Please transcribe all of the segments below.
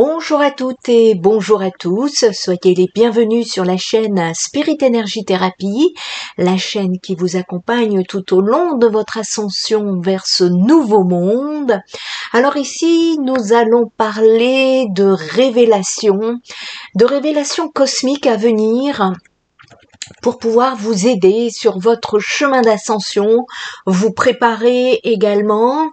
Bonjour à toutes et bonjour à tous, soyez les bienvenus sur la chaîne Spirit Energy Therapy, la chaîne qui vous accompagne tout au long de votre ascension vers ce nouveau monde. Alors ici, nous allons parler de révélations cosmiques à venir, pour pouvoir vous aider sur votre chemin d'ascension, vous préparer également.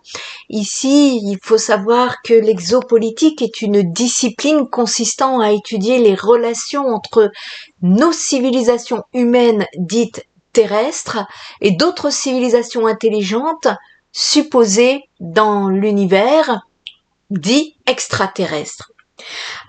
Ici, il faut savoir que l'exopolitique est une discipline consistant à étudier les relations entre nos civilisations humaines dites terrestres et d'autres civilisations intelligentes supposées dans l'univers dit extraterrestre.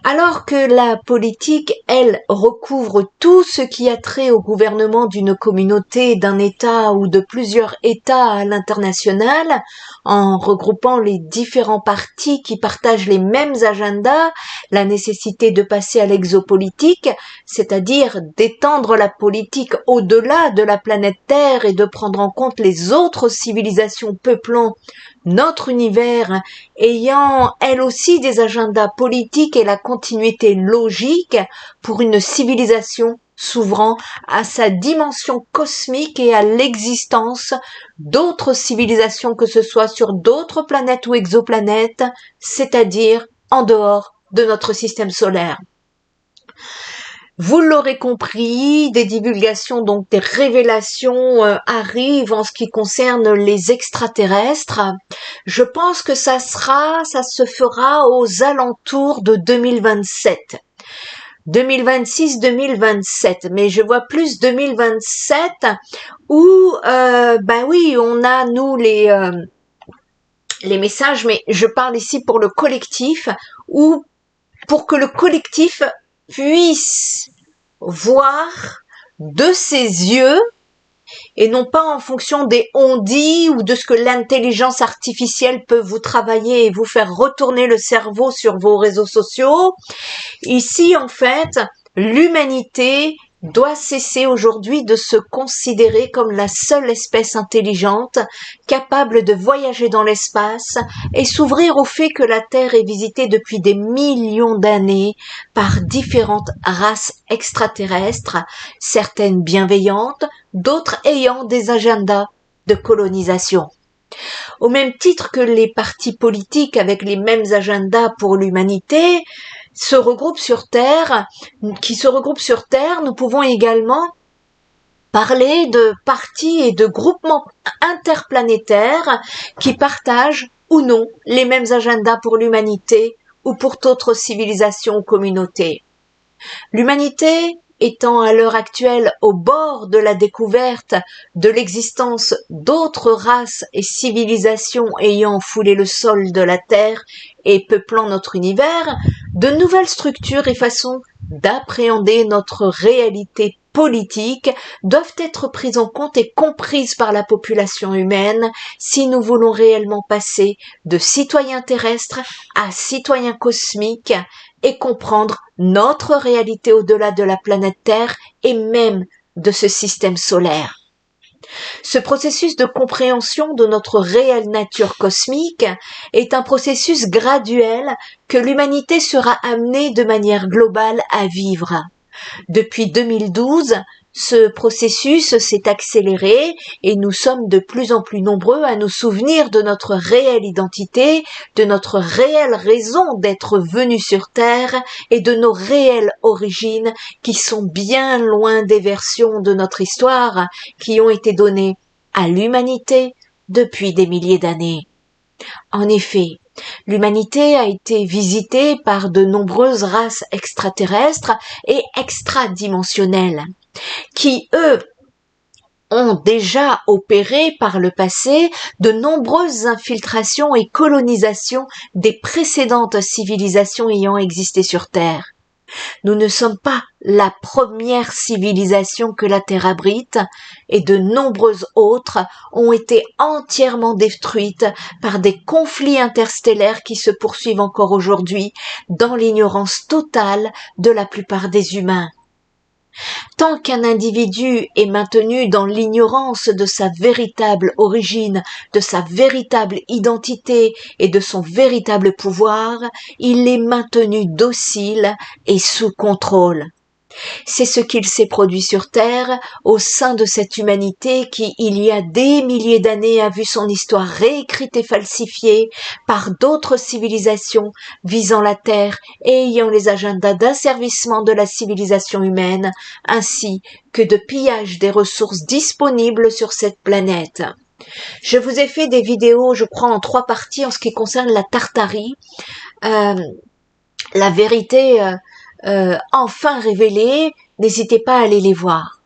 Alors que la politique, elle, recouvre tout ce qui a trait au gouvernement d'une communauté, d'un État ou de plusieurs États à l'international, en regroupant les différents partis qui partagent les mêmes agendas, la nécessité de passer à l'exopolitique, c'est-à-dire d'étendre la politique au-delà de la planète Terre et de prendre en compte les autres civilisations peuplant notre univers, ayant elle aussi des agendas politiques et la continuité logique pour une civilisation s'ouvrant à sa dimension cosmique et à l'existence d'autres civilisations, que ce soit sur d'autres planètes ou exoplanètes, c'est-à-dire en dehors de notre système solaire. Vous l'aurez compris, des divulgations, donc des révélations arrivent en ce qui concerne les extraterrestres. Je pense que ça se fera aux alentours de 2027. 2026-2027, mais je vois plus 2027 où, oui, on a nous les messages, mais je parle ici pour le collectif, ou pour que le collectif puisse voir de ses yeux et non pas en fonction des on-dit ou de ce que l'intelligence artificielle peut vous travailler et vous faire retourner le cerveau sur vos réseaux sociaux. Ici, en fait, l'humanité doit cesser aujourd'hui de se considérer comme la seule espèce intelligente capable de voyager dans l'espace et s'ouvrir au fait que la Terre est visitée depuis des millions d'années par différentes races extraterrestres, certaines bienveillantes, d'autres ayant des agendas de colonisation. Au même titre que les partis politiques avec les mêmes agendas pour l'humanité se regroupent sur Terre, nous pouvons également parler de partis et de groupements interplanétaires qui partagent ou non les mêmes agendas pour l'humanité ou pour d'autres civilisations ou communautés. L'humanité étant à l'heure actuelle au bord de la découverte de l'existence d'autres races et civilisations ayant foulé le sol de la Terre et peuplant notre univers, de nouvelles structures et façons d'appréhender notre réalité politique doivent être prises en compte et comprises par la population humaine si nous voulons réellement passer de citoyens terrestres à citoyens cosmiques et comprendre notre réalité au-delà de la planète Terre et même de ce système solaire. Ce processus de compréhension de notre réelle nature cosmique est un processus graduel que l'humanité sera amenée de manière globale à vivre. Depuis 2012, ce processus s'est accéléré et nous sommes de plus en plus nombreux à nous souvenir de notre réelle identité, de notre réelle raison d'être venus sur Terre et de nos réelles origines qui sont bien loin des versions de notre histoire qui ont été données à l'humanité depuis des milliers d'années. En effet, l'humanité a été visitée par de nombreuses races extraterrestres et extradimensionnelles qui, eux, ont déjà opéré par le passé de nombreuses infiltrations et colonisations des précédentes civilisations ayant existé sur Terre. Nous ne sommes pas la première civilisation que la Terre abrite et de nombreuses autres ont été entièrement détruites par des conflits interstellaires qui se poursuivent encore aujourd'hui dans l'ignorance totale de la plupart des humains. Tant qu'un individu est maintenu dans l'ignorance de sa véritable origine, de sa véritable identité et de son véritable pouvoir, il est maintenu docile et sous contrôle. C'est ce qu'il s'est produit sur Terre au sein de cette humanité qui, il y a des milliers d'années, a vu son histoire réécrite et falsifiée par d'autres civilisations visant la Terre et ayant les agendas d'asservissement de la civilisation humaine, ainsi que de pillage des ressources disponibles sur cette planète. Je vous ai fait des vidéos, je crois, en 3 parties en ce qui concerne la Tartarie, la vérité enfin révélées, n'hésitez pas à aller les voir.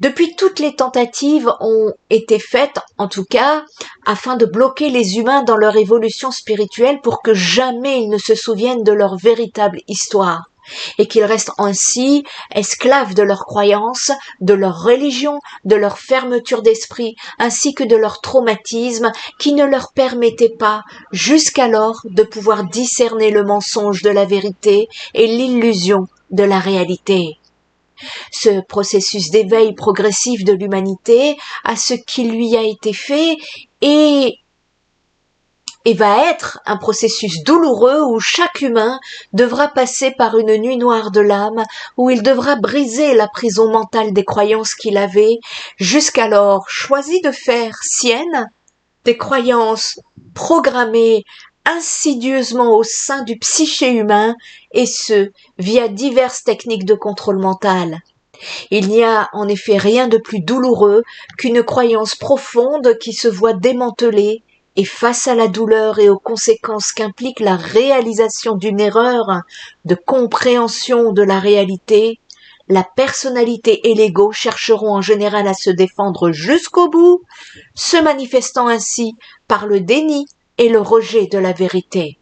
Depuis, toutes les tentatives ont été faites, en tout cas, afin de bloquer les humains dans leur évolution spirituelle pour que jamais ils ne se souviennent de leur véritable histoire et qu'ils restent ainsi esclaves de leurs croyances, de leur religion, de leur fermeture d'esprit, ainsi que de leur traumatisme qui ne leur permettait pas, jusqu'alors, de pouvoir discerner le mensonge de la vérité et l'illusion de la réalité. Ce processus d'éveil progressif de l'humanité à ce qui lui a été fait et va être un processus douloureux où chaque humain devra passer par une nuit noire de l'âme, où il devra briser la prison mentale des croyances qu'il avait, jusqu'alors choisi de faire sienne des croyances programmées insidieusement au sein du psyché humain, et ce, via diverses techniques de contrôle mental. Il n'y a en effet rien de plus douloureux qu'une croyance profonde qui se voit démantelée, et face à la douleur et aux conséquences qu'implique la réalisation d'une erreur de compréhension de la réalité, la personnalité et l'ego chercheront en général à se défendre jusqu'au bout, se manifestant ainsi par le déni et le rejet de la vérité.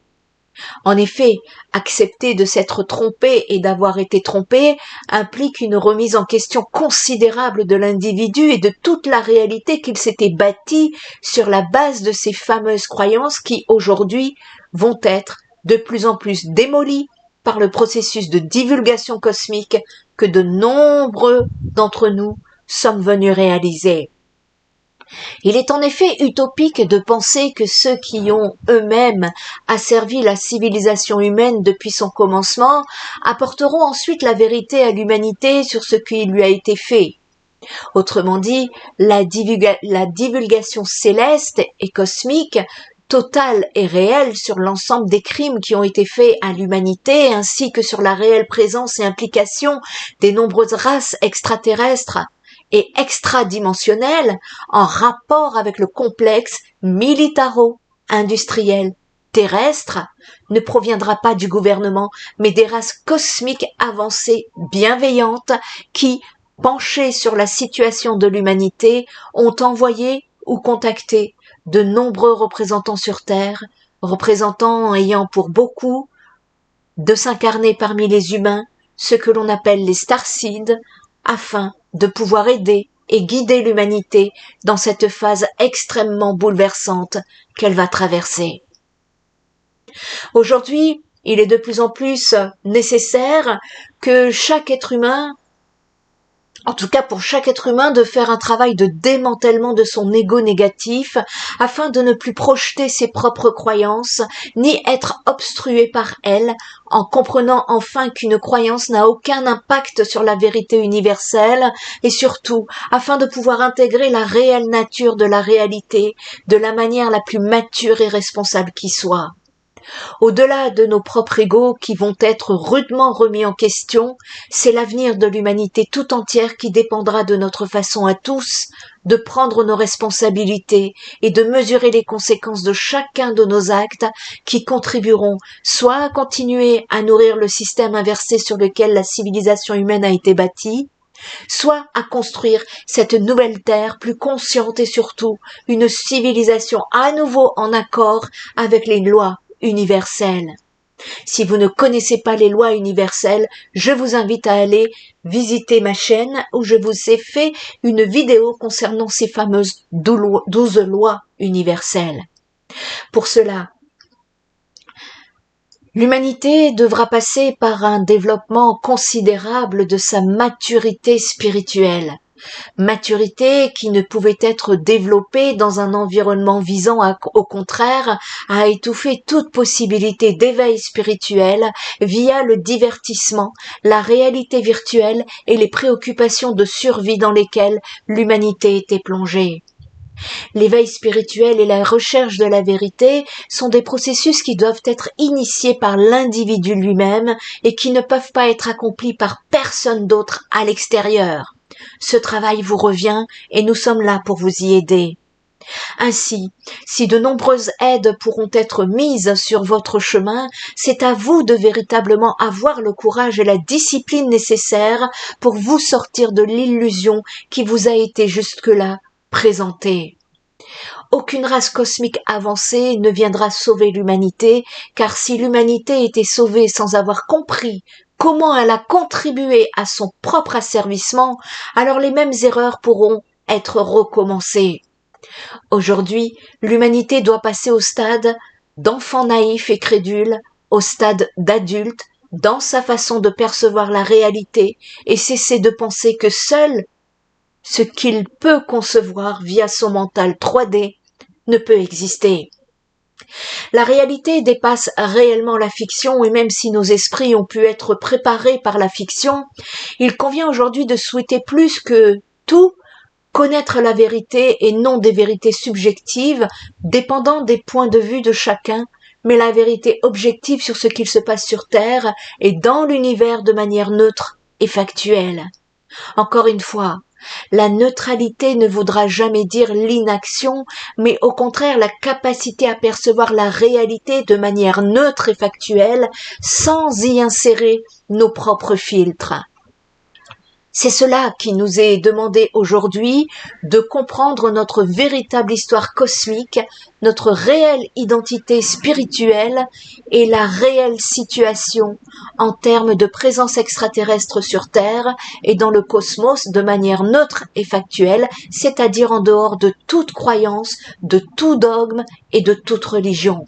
En effet, accepter de s'être trompé et d'avoir été trompé implique une remise en question considérable de l'individu et de toute la réalité qu'il s'était bâtie sur la base de ces fameuses croyances qui, aujourd'hui, vont être de plus en plus démolies par le processus de divulgation cosmique que de nombreux d'entre nous sommes venus réaliser. Il est en effet utopique de penser que ceux qui ont eux-mêmes asservi la civilisation humaine depuis son commencement apporteront ensuite la vérité à l'humanité sur ce qui lui a été fait. Autrement dit, la divulgation céleste et cosmique totale et réelle sur l'ensemble des crimes qui ont été faits à l'humanité ainsi que sur la réelle présence et implication des nombreuses races extraterrestres et extradimensionnel en rapport avec le complexe militaro-industriel terrestre ne proviendra pas du gouvernement, mais des races cosmiques avancées bienveillantes qui, penchées sur la situation de l'humanité, ont envoyé ou contacté de nombreux représentants sur Terre, représentants ayant pour beaucoup de s'incarner parmi les humains, ce que l'on appelle les starseeds, afin de pouvoir aider et guider l'humanité dans cette phase extrêmement bouleversante qu'elle va traverser. Aujourd'hui, il est de plus en plus nécessaire que chaque être humain, en tout cas pour chaque être humain, de faire un travail de démantèlement de son ego négatif afin de ne plus projeter ses propres croyances ni être obstrué par elles, en comprenant enfin qu'une croyance n'a aucun impact sur la vérité universelle et surtout afin de pouvoir intégrer la réelle nature de la réalité de la manière la plus mature et responsable qui soit. Au-delà de nos propres égos qui vont être rudement remis en question, c'est l'avenir de l'humanité tout entière qui dépendra de notre façon à tous de prendre nos responsabilités et de mesurer les conséquences de chacun de nos actes qui contribueront soit à continuer à nourrir le système inversé sur lequel la civilisation humaine a été bâtie, soit à construire cette nouvelle terre plus consciente et surtout une civilisation à nouveau en accord avec les lois universelle. Si vous ne connaissez pas les lois universelles, je vous invite à aller visiter ma chaîne où je vous ai fait une vidéo concernant ces fameuses 12 lois universelles. Pour cela, L'humanité devra passer par un développement considérable de sa maturité spirituelle. Maturité qui ne pouvait être développée dans un environnement visant au contraire à étouffer toute possibilité d'éveil spirituel via le divertissement, la réalité virtuelle et les préoccupations de survie dans lesquelles l'humanité était plongée. L'éveil spirituel et la recherche de la vérité sont des processus qui doivent être initiés par l'individu lui-même et qui ne peuvent pas être accomplis par personne d'autre à l'extérieur. Ce travail vous revient et nous sommes là pour vous y aider. Ainsi, si de nombreuses aides pourront être mises sur votre chemin, c'est à vous de véritablement avoir le courage et la discipline nécessaires pour vous sortir de l'illusion qui vous a été jusque-là présentée. Aucune race cosmique avancée ne viendra sauver l'humanité, car si l'humanité était sauvée sans avoir compris comment elle a contribué à son propre asservissement, alors les mêmes erreurs pourront être recommencées. Aujourd'hui, l'humanité doit passer au stade d'enfant naïf et crédule, au stade d'adulte, dans sa façon de percevoir la réalité et cesser de penser que seul ce qu'il peut concevoir via son mental 3D ne peut exister. La réalité dépasse réellement la fiction et même si nos esprits ont pu être préparés par la fiction, il convient aujourd'hui de souhaiter plus que tout connaître la vérité et non des vérités subjectives dépendant des points de vue de chacun, mais la vérité objective sur ce qu'il se passe sur Terre et dans l'univers de manière neutre et factuelle. Encore une fois, la neutralité ne voudra jamais dire l'inaction, mais au contraire la capacité à percevoir la réalité de manière neutre et factuelle sans y insérer nos propres filtres. C'est cela qui nous est demandé aujourd'hui, de comprendre notre véritable histoire cosmique, notre réelle identité spirituelle et la réelle situation en termes de présence extraterrestre sur Terre et dans le cosmos de manière neutre et factuelle, c'est-à-dire en dehors de toute croyance, de tout dogme et de toute religion.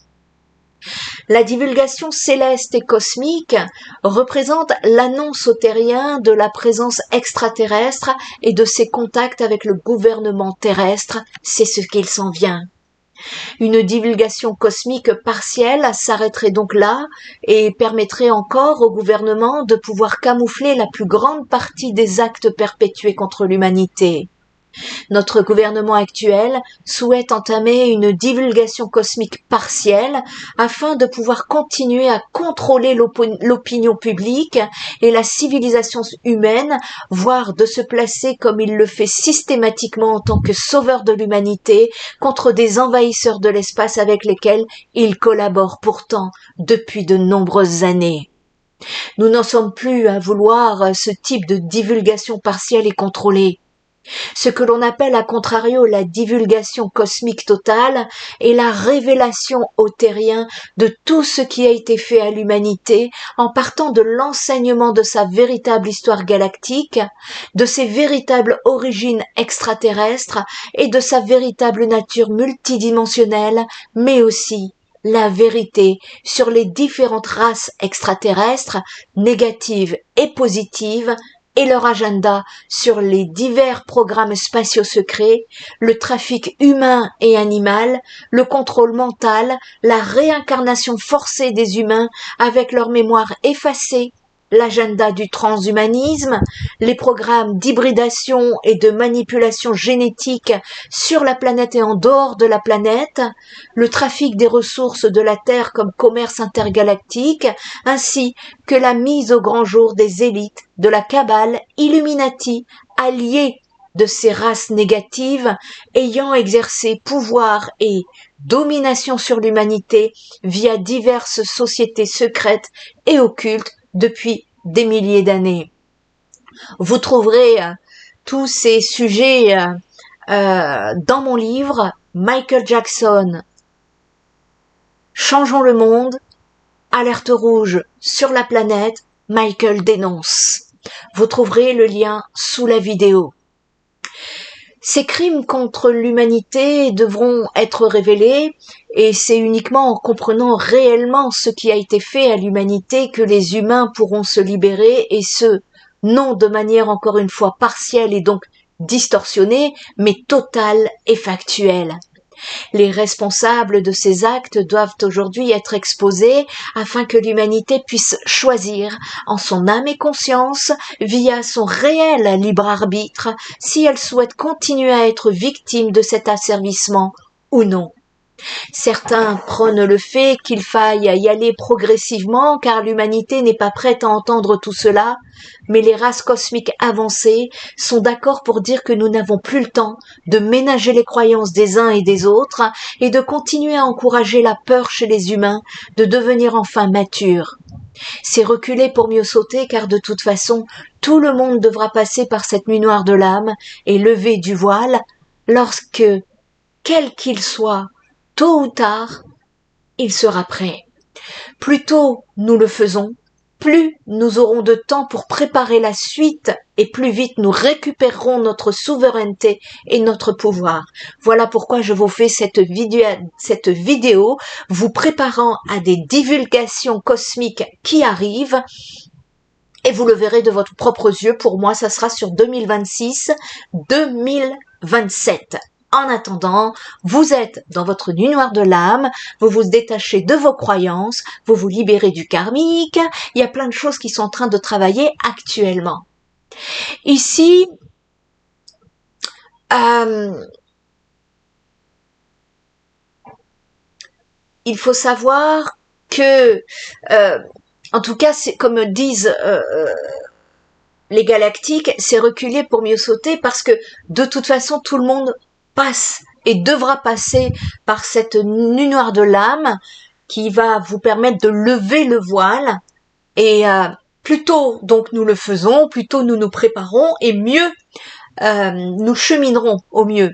La divulgation céleste et cosmique représente l'annonce au terrien de la présence extraterrestre et de ses contacts avec le gouvernement terrestre, c'est ce qu'il s'en vient. Une divulgation cosmique partielle s'arrêterait donc là et permettrait encore au gouvernement de pouvoir camoufler la plus grande partie des actes perpétués contre l'humanité. Notre gouvernement actuel souhaite entamer une divulgation cosmique partielle afin de pouvoir continuer à contrôler l'opinion publique et la civilisation humaine, voire de se placer comme il le fait systématiquement en tant que sauveur de l'humanité contre des envahisseurs de l'espace avec lesquels il collabore pourtant depuis de nombreuses années. Nous n'en sommes plus à vouloir ce type de divulgation partielle et contrôlée. Ce que l'on appelle à contrario la divulgation cosmique totale est la révélation au terrien de tout ce qui a été fait à l'humanité en partant de l'enseignement de sa véritable histoire galactique, de ses véritables origines extraterrestres et de sa véritable nature multidimensionnelle, mais aussi la vérité sur les différentes races extraterrestres, négatives et positives, et leur agenda sur les divers programmes spatiaux secrets, le trafic humain et animal, le contrôle mental, la réincarnation forcée des humains avec leur mémoire effacée, l'agenda du transhumanisme, les programmes d'hybridation et de manipulation génétique sur la planète et en dehors de la planète, le trafic des ressources de la Terre comme commerce intergalactique, ainsi que la mise au grand jour des élites de la cabale Illuminati, alliés de ces races négatives ayant exercé pouvoir et domination sur l'humanité via diverses sociétés secrètes et occultes depuis des milliers d'années. Vous trouverez tous ces sujets dans mon livre Michael Jackson, Changeons le monde, alerte rouge sur la planète, Michael dénonce. Vous trouverez le lien sous la vidéo. Ces crimes contre l'humanité devront être révélés et c'est uniquement en comprenant réellement ce qui a été fait à l'humanité que les humains pourront se libérer et ce, non de manière encore une fois partielle et donc distorsionnée, mais totale et factuelle. Les responsables de ces actes doivent aujourd'hui être exposés afin que l'humanité puisse choisir en son âme et conscience, via son réel libre arbitre, si elle souhaite continuer à être victime de cet asservissement ou non. Certains prônent le fait qu'il faille y aller progressivement car l'humanité n'est pas prête à entendre tout cela, mais les races cosmiques avancées sont d'accord pour dire que nous n'avons plus le temps de ménager les croyances des uns et des autres et de continuer à encourager la peur chez les humains de devenir enfin matures. C'est reculer pour mieux sauter car de toute façon, tout le monde devra passer par cette nuit noire de l'âme et lever du voile lorsque, quel qu'il soit, tôt ou tard, il sera prêt. Plus tôt nous le faisons, plus nous aurons de temps pour préparer la suite et plus vite nous récupérerons notre souveraineté et notre pouvoir. Voilà pourquoi je vous fais cette vidéo vous préparant à des divulgations cosmiques qui arrivent et vous le verrez de votre propres yeux. Pour moi, ça sera sur 2026-2027. En attendant, vous êtes dans votre nuit noire de l'âme, vous vous détachez de vos croyances, vous vous libérez du karmique, il y a plein de choses qui sont en train de travailler actuellement. Ici, il faut savoir que, en tout cas, c'est comme disent les galactiques, c'est reculer pour mieux sauter parce que de toute façon, tout le monde passe et devra passer par cette nuit noire de l'âme qui va vous permettre de lever le voile et plus tôt donc nous le faisons, plus tôt nous nous préparons et mieux nous cheminerons au mieux.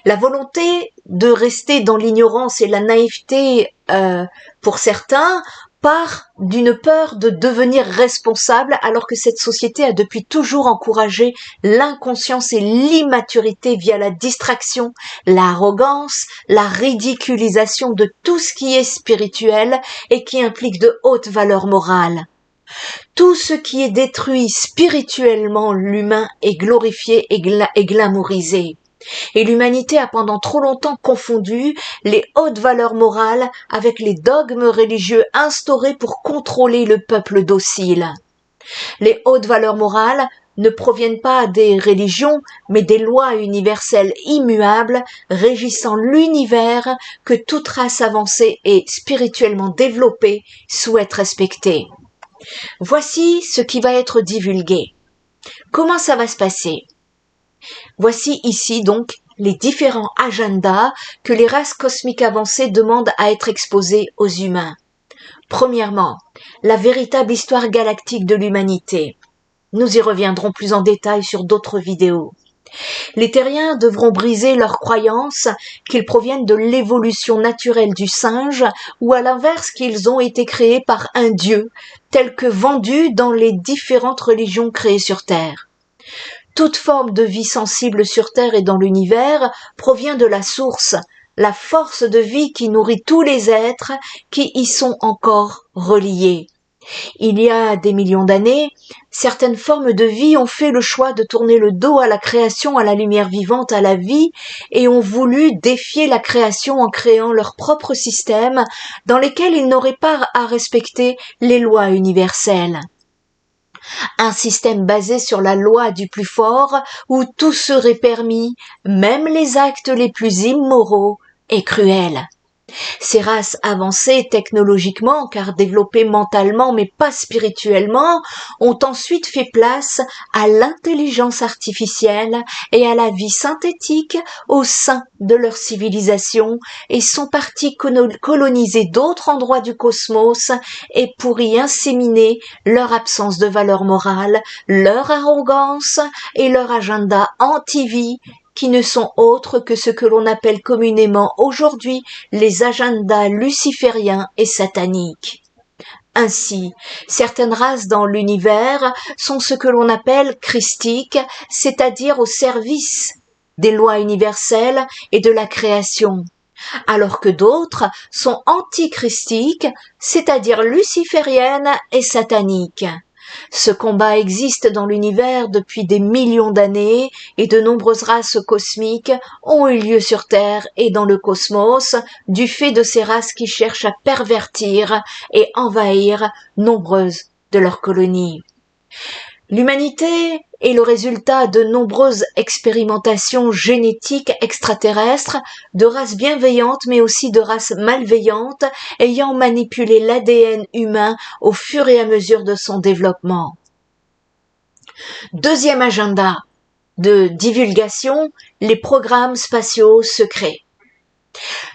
La volonté de rester dans l'ignorance et la naïveté pour certains part d'une peur de devenir responsable alors que cette société a depuis toujours encouragé l'inconscience et l'immaturité via la distraction, l'arrogance, la ridiculisation de tout ce qui est spirituel et qui implique de hautes valeurs morales. Tout ce qui est détruit spirituellement l'humain est glorifié et glamourisé. Et l'humanité a pendant trop longtemps confondu les hautes valeurs morales avec les dogmes religieux instaurés pour contrôler le peuple docile. Les hautes valeurs morales ne proviennent pas des religions, mais des lois universelles immuables régissant l'univers que toute race avancée et spirituellement développée souhaite respecter. Voici ce qui va être divulgué. Comment ça va se passer ? Voici ici donc les différents agendas que les races cosmiques avancées demandent à être exposés aux humains. Premièrement, la véritable histoire galactique de l'humanité. Nous y reviendrons plus en détail sur d'autres vidéos. Les terriens devront briser leurs croyances qu'ils proviennent de l'évolution naturelle du singe ou à l'inverse qu'ils ont été créés par un dieu, tel que vendu dans les différentes religions créées sur Terre. Toute forme de vie sensible sur Terre et dans l'univers provient de la source, la force de vie qui nourrit tous les êtres qui y sont encore reliés. Il y a des millions d'années, certaines formes de vie ont fait le choix de tourner le dos à la création, à la lumière vivante, à la vie, et ont voulu défier la création en créant leur propre système dans lesquels ils n'auraient pas à respecter les lois universelles. Un système basé sur la loi du plus fort, où tout serait permis, même les actes les plus immoraux et cruels. Ces races avancées technologiquement, car développées mentalement mais pas spirituellement, ont ensuite fait place à l'intelligence artificielle et à la vie synthétique au sein de leur civilisation et sont partis coloniser d'autres endroits du cosmos et pour y inséminer leur absence de valeur morale, leur arrogance et leur agenda anti-vie qui ne sont autres que ce que l'on appelle communément aujourd'hui les agendas lucifériens et sataniques. Ainsi, certaines races dans l'univers sont ce que l'on appelle christiques, c'est-à-dire au service des lois universelles et de la création, alors que d'autres sont antichristiques, c'est-à-dire lucifériennes et sataniques. Ce combat existe dans l'univers depuis des millions d'années et de nombreuses races cosmiques ont eu lieu sur Terre et dans le cosmos du fait de ces races qui cherchent à pervertir et envahir nombreuses de leurs colonies. L'humanité est le résultat de nombreuses expérimentations génétiques extraterrestres, de races bienveillantes mais aussi de races malveillantes ayant manipulé l'ADN humain au fur et à mesure de son développement. Deuxième agenda de divulgation, les programmes spatiaux secrets.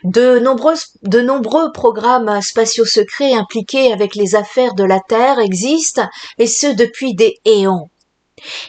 De nombreux programmes spatiaux secrets impliqués avec les affaires de la Terre existent, et ce depuis des éons.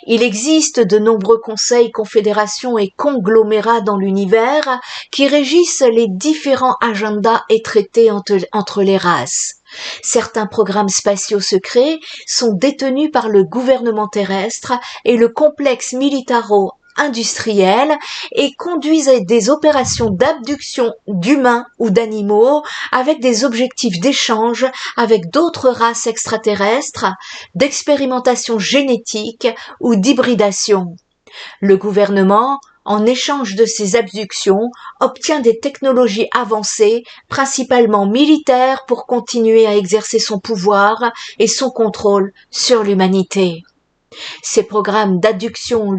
Il existe de nombreux conseils, confédérations et conglomérats dans l'univers qui régissent les différents agendas et traités entre les races. Certains programmes spatiaux secrets sont détenus par le gouvernement terrestre et le complexe militaro-industriel et conduisent à des opérations d'abduction d'humains ou d'animaux avec des objectifs d'échange avec d'autres races extraterrestres, d'expérimentation génétique ou d'hybridation. Le gouvernement, en échange de ces abductions, obtient des technologies avancées, principalement militaires, pour continuer à exercer son pouvoir et son contrôle sur l'humanité. Ces programmes d'abduction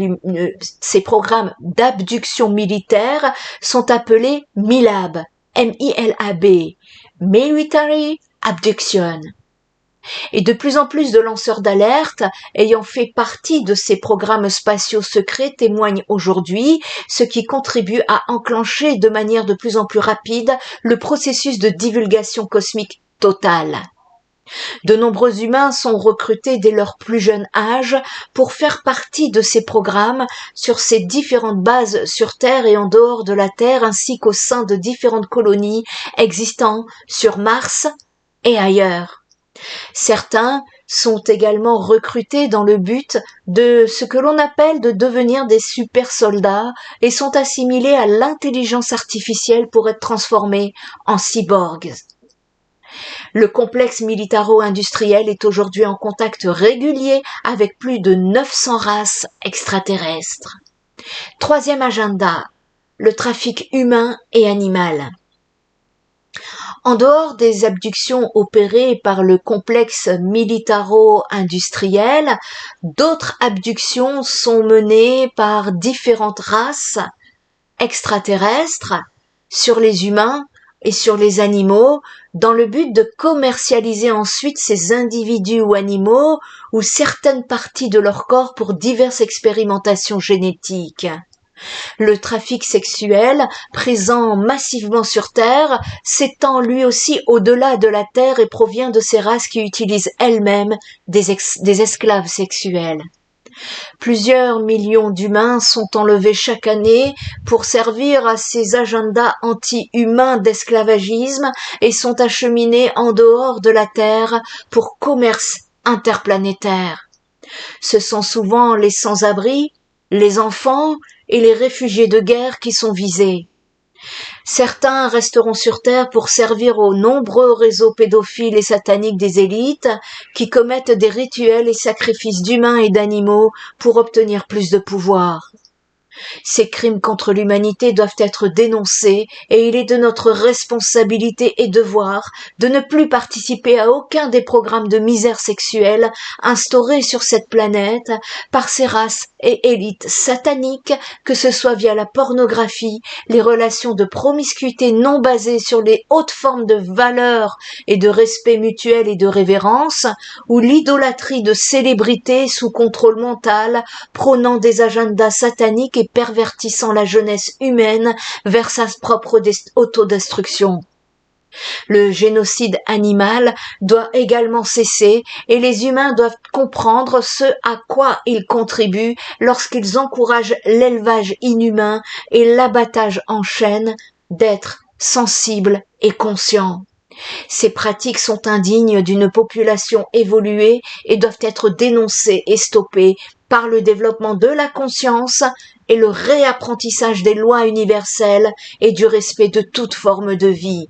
militaire sont appelés MILAB, M-I-L-A-B, Military Abduction. Et de plus en plus de lanceurs d'alerte ayant fait partie de ces programmes spatiaux secrets témoignent aujourd'hui, ce qui contribue à enclencher de manière de plus en plus rapide le processus de divulgation cosmique totale. De nombreux humains sont recrutés dès leur plus jeune âge pour faire partie de ces programmes sur ces différentes bases sur Terre et en dehors de la Terre, ainsi qu'au sein de différentes colonies existant sur Mars et ailleurs. Certains sont également recrutés dans le but de ce que l'on appelle de devenir des super soldats et sont assimilés à l'intelligence artificielle pour être transformés en cyborgs. Le complexe militaro-industriel est aujourd'hui en contact régulier avec plus de 900 races extraterrestres. Troisième agenda, le trafic humain et animal. En dehors des abductions opérées par le complexe militaro-industriel, d'autres abductions sont menées par différentes races extraterrestres sur les humains et sur les animaux dans le but de commercialiser ensuite ces individus ou animaux ou certaines parties de leur corps pour diverses expérimentations génétiques. Le trafic sexuel, présent massivement sur Terre, s'étend lui aussi au-delà de la Terre et provient de ces races qui utilisent elles-mêmes des esclaves sexuels. Plusieurs millions d'humains sont enlevés chaque année pour servir à ces agendas anti-humains d'esclavagisme et sont acheminés en dehors de la Terre pour commerce interplanétaire. Ce sont souvent les sans-abri, les enfants et les réfugiés de guerre qui sont visés. Certains resteront sur Terre pour servir aux nombreux réseaux pédophiles et sataniques des élites qui commettent des rituels et sacrifices d'humains et d'animaux pour obtenir plus de pouvoir. Ces crimes contre l'humanité doivent être dénoncés et il est de notre responsabilité et devoir de ne plus participer à aucun des programmes de misère sexuelle instaurés sur cette planète par ces races et élites sataniques, que ce soit via la pornographie, les relations de promiscuité non basées sur les hautes formes de valeurs et de respect mutuel et de révérence, ou l'idolâtrie de célébrités sous contrôle mental, prônant des agendas sataniques et pervertissant la jeunesse humaine vers sa propre autodestruction. Le génocide animal doit également cesser et les humains doivent comprendre ce à quoi ils contribuent lorsqu'ils encouragent l'élevage inhumain et l'abattage en chaîne d'êtres sensibles et conscients. Ces pratiques sont indignes d'une population évoluée et doivent être dénoncées et stoppées par le développement de la conscience et le réapprentissage des lois universelles et du respect de toute forme de vie.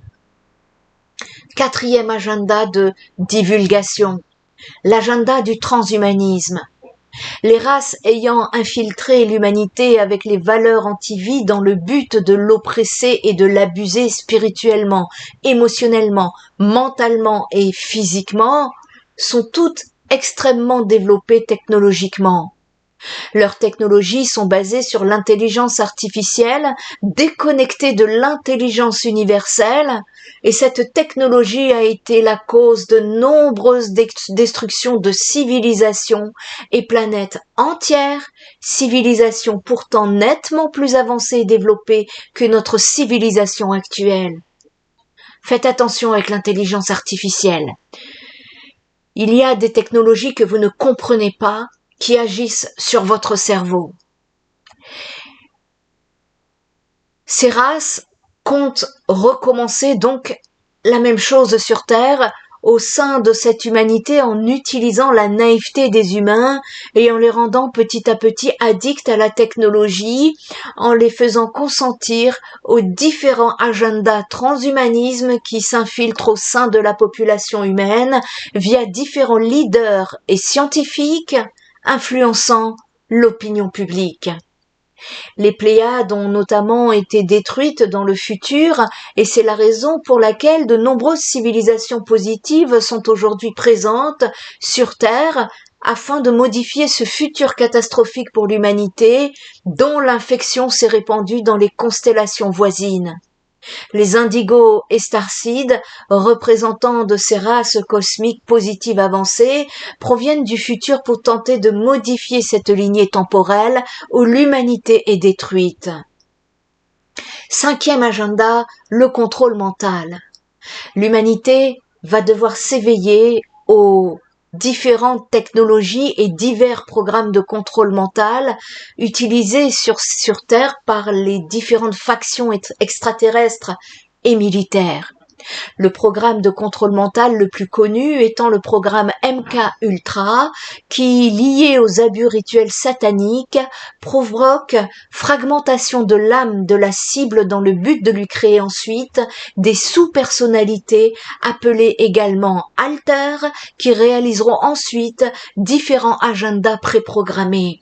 4e agenda de divulgation, l'agenda du transhumanisme. Les races ayant infiltré l'humanité avec les valeurs anti-vie dans le but de l'oppresser et de l'abuser spirituellement, émotionnellement, mentalement et physiquement, sont toutes extrêmement développées technologiquement. Leurs technologies sont basées sur l'intelligence artificielle, déconnectée de l'intelligence universelle, et cette technologie a été la cause de nombreuses destructions de civilisations et planètes entières, civilisations pourtant nettement plus avancées et développées que notre civilisation actuelle. Faites attention avec l'intelligence artificielle. Il y a des technologies que vous ne comprenez pas, qui agissent sur votre cerveau. Ces races comptent recommencer donc la même chose sur Terre au sein de cette humanité en utilisant la naïveté des humains et en les rendant petit à petit addicts à la technologie, en les faisant consentir aux différents agendas transhumanisme qui s'infiltrent au sein de la population humaine via différents leaders et scientifiques influençant l'opinion publique. Les Pléiades ont notamment été détruites dans le futur et c'est la raison pour laquelle de nombreuses civilisations positives sont aujourd'hui présentes sur Terre afin de modifier ce futur catastrophique pour l'humanité dont l'infection s'est répandue dans les constellations voisines. Les indigos et starseeds, représentants de ces races cosmiques positives avancées, proviennent du futur pour tenter de modifier cette lignée temporelle où l'humanité est détruite. 5e agenda, le contrôle mental. L'humanité va devoir s'éveiller aux différentes technologies et divers programmes de contrôle mental utilisés sur Terre par les différentes factions extraterrestres et militaires. Le programme de contrôle mental le plus connu étant le programme MK Ultra qui, lié aux abus rituels sataniques, provoque fragmentation de l'âme de la cible dans le but de lui créer ensuite des sous-personnalités appelées également alters qui réaliseront ensuite différents agendas préprogrammés.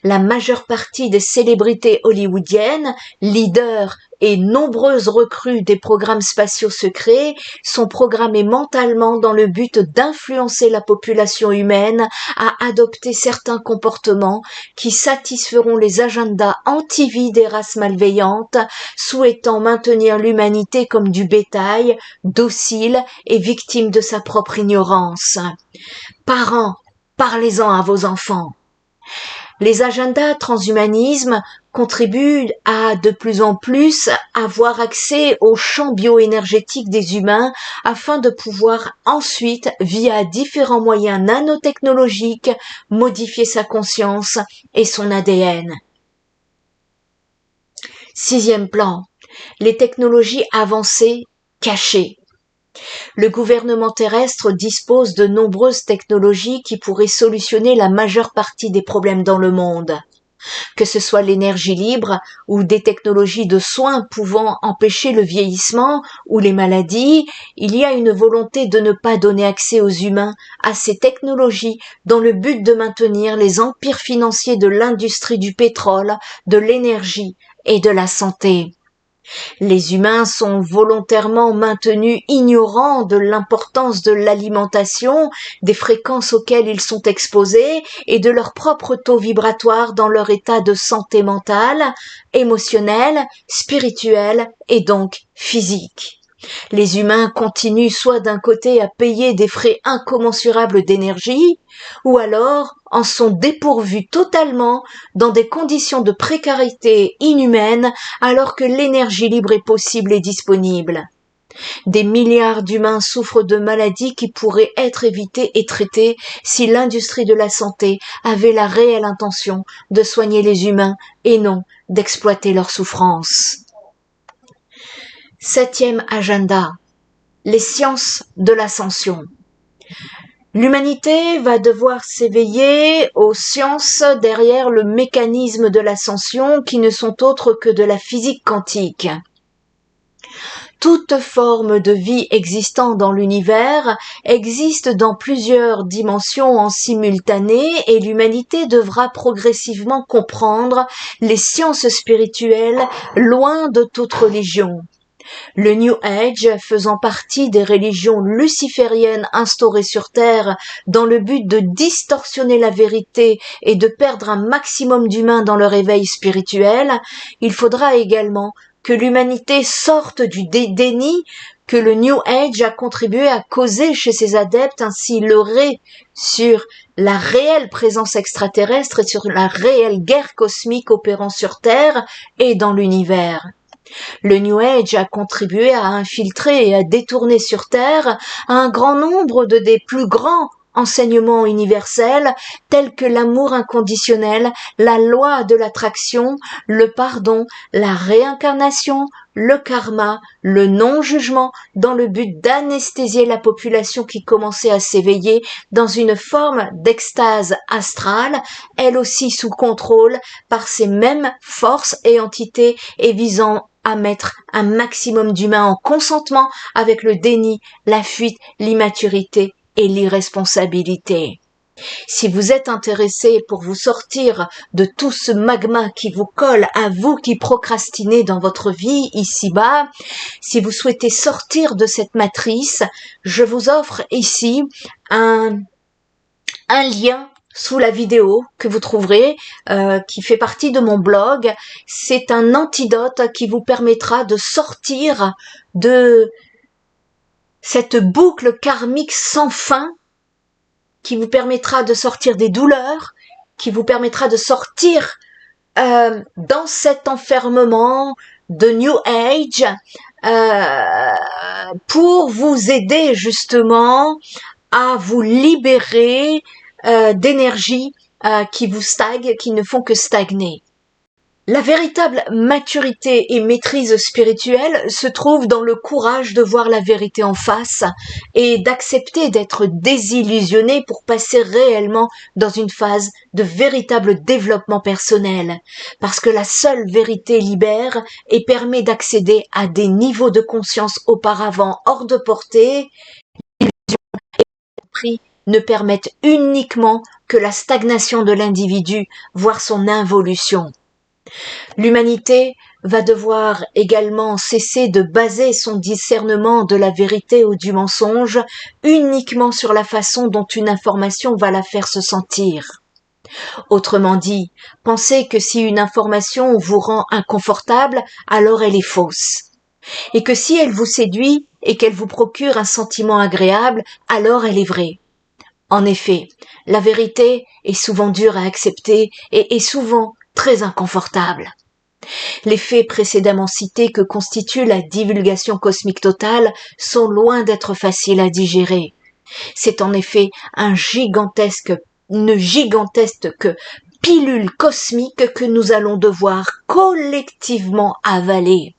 La majeure partie des célébrités hollywoodiennes, leaders et nombreuses recrues des programmes spatiaux secrets sont programmées mentalement dans le but d'influencer la population humaine à adopter certains comportements qui satisferont les agendas anti-vie des races malveillantes, souhaitant maintenir l'humanité comme du bétail, docile et victime de sa propre ignorance. Parents, parlez-en à vos enfants. Les agendas transhumanisme contribuent à de plus en plus avoir accès au champ bioénergétique des humains afin de pouvoir ensuite, via différents moyens nanotechnologiques, modifier sa conscience et son ADN. 6e plan, les technologies avancées cachées. Le gouvernement terrestre dispose de nombreuses technologies qui pourraient solutionner la majeure partie des problèmes dans le monde. Que ce soit l'énergie libre ou des technologies de soins pouvant empêcher le vieillissement ou les maladies, il y a une volonté de ne pas donner accès aux humains à ces technologies dans le but de maintenir les empires financiers de l'industrie du pétrole, de l'énergie et de la santé. Les humains sont volontairement maintenus ignorants de l'importance de l'alimentation, des fréquences auxquelles ils sont exposés et de leur propre taux vibratoire dans leur état de santé mentale, émotionnelle, spirituelle et donc physique. Les humains continuent soit d'un côté à payer des frais incommensurables d'énergie, ou alors en sont dépourvus totalement dans des conditions de précarité inhumaines alors que l'énergie libre est possible et disponible. Des milliards d'humains souffrent de maladies qui pourraient être évitées et traitées si l'industrie de la santé avait la réelle intention de soigner les humains et non d'exploiter leurs souffrances. 7e agenda, les sciences de l'ascension. L'humanité va devoir s'éveiller aux sciences derrière le mécanisme de l'ascension qui ne sont autres que de la physique quantique. Toute forme de vie existant dans l'univers existe dans plusieurs dimensions en simultané et l'humanité devra progressivement comprendre les sciences spirituelles loin de toute religion. Le New Age, faisant partie des religions lucifériennes instaurées sur Terre dans le but de distorsionner la vérité et de perdre un maximum d'humains dans leur éveil spirituel, il faudra également que l'humanité sorte du déni que le New Age a contribué à causer chez ses adeptes, ainsi leurrés sur la réelle présence extraterrestre et sur la réelle guerre cosmique opérant sur Terre et dans l'univers. Le New Age a contribué à infiltrer et à détourner sur Terre un grand nombre des plus grands enseignements universels tels que l'amour inconditionnel, la loi de l'attraction, le pardon, la réincarnation, le karma, le non-jugement, dans le but d'anesthésier la population qui commençait à s'éveiller dans une forme d'extase astrale, elle aussi sous contrôle par ces mêmes forces et entités et visant à mettre un maximum d'humains en consentement avec le déni, la fuite, l'immaturité et l'irresponsabilité. Si vous êtes intéressé pour vous sortir de tout ce magma qui vous colle à vous qui procrastinez dans votre vie ici-bas, si vous souhaitez sortir de cette matrice, je vous offre ici un lien sous la vidéo que vous trouverez, qui fait partie de mon blog. C'est un antidote qui vous permettra de sortir de cette boucle karmique sans fin, qui vous permettra de sortir des douleurs, qui vous permettra de sortir dans cet enfermement de New Age, pour vous aider justement à vous libérer d'énergie qui vous stagne, qui ne font que stagner. La véritable maturité et maîtrise spirituelle se trouve dans le courage de voir la vérité en face et d'accepter d'être désillusionné pour passer réellement dans une phase de véritable développement personnel. Parce que la seule vérité libère et permet d'accéder à des niveaux de conscience auparavant hors de portée. L'illusion ne permettent uniquement que la stagnation de l'individu, voire son involution. L'humanité va devoir également cesser de baser son discernement de la vérité ou du mensonge uniquement sur la façon dont une information va la faire se sentir. Autrement dit, pensez que si une information vous rend inconfortable, alors elle est fausse. Et que si elle vous séduit et qu'elle vous procure un sentiment agréable, alors elle est vraie. En effet, la vérité est souvent dure à accepter et est souvent très inconfortable. Les faits précédemment cités que constitue la divulgation cosmique totale sont loin d'être faciles à digérer. C'est en effet une gigantesque pilule cosmique que nous allons devoir collectivement avaler.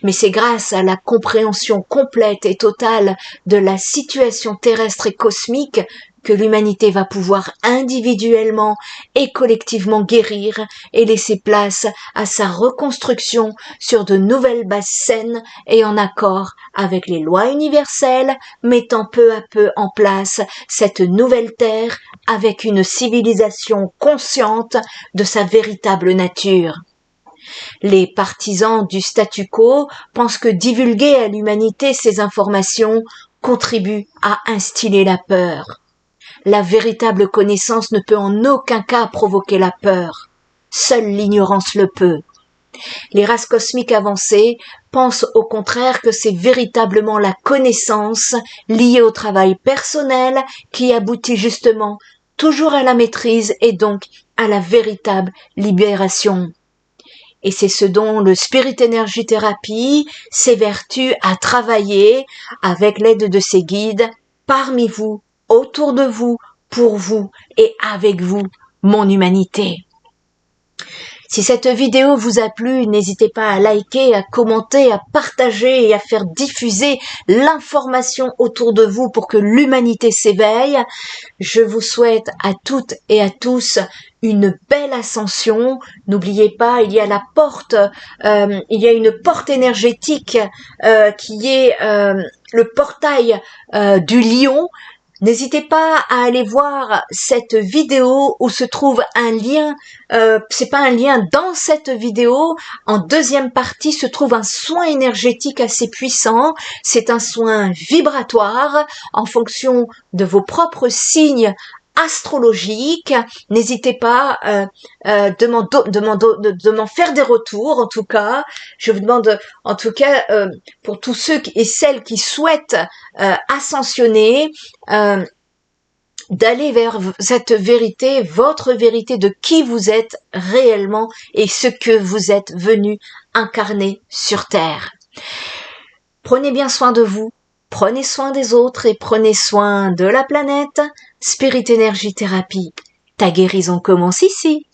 Mais c'est grâce à la compréhension complète et totale de la situation terrestre et cosmique que l'humanité va pouvoir individuellement et collectivement guérir et laisser place à sa reconstruction sur de nouvelles bases saines et en accord avec les lois universelles, mettant peu à peu en place cette nouvelle terre avec une civilisation consciente de sa véritable nature. Les partisans du statu quo pensent que divulguer à l'humanité ces informations contribue à instiller la peur. La véritable connaissance ne peut en aucun cas provoquer la peur. Seule l'ignorance le peut. Les races cosmiques avancées pensent au contraire que c'est véritablement la connaissance liée au travail personnel qui aboutit justement toujours à la maîtrise et donc à la véritable libération. Et c'est ce dont le Spirit Energy Therapy s'évertue à travailler avec l'aide de ses guides parmi vous, autour de vous, pour vous et avec vous, mon humanité. Si cette vidéo vous a plu, n'hésitez pas à liker, à commenter, à partager et à faire diffuser l'information autour de vous pour que l'humanité s'éveille. Je vous souhaite à toutes et à tous une belle ascension. N'oubliez pas, il y a la porte, il y a une porte énergétique qui est le portail du lion. N'hésitez pas à aller voir cette vidéo où se trouve un lien, c'est pas un lien dans cette vidéo, en deuxième partie se trouve un soin énergétique assez puissant, c'est un soin vibratoire en fonction de vos propres signes astrologiques. N'hésitez pas de m'en faire des retours. En tout cas, je vous demande, en tout cas, pour tous ceux et celles qui souhaitent ascensionner, d'aller vers cette vérité, votre vérité de qui vous êtes réellement et ce que vous êtes venu incarner sur Terre. Prenez bien soin de vous. Prenez soin des autres et prenez soin de la planète. Spirit Energy Thérapie, ta guérison commence ici.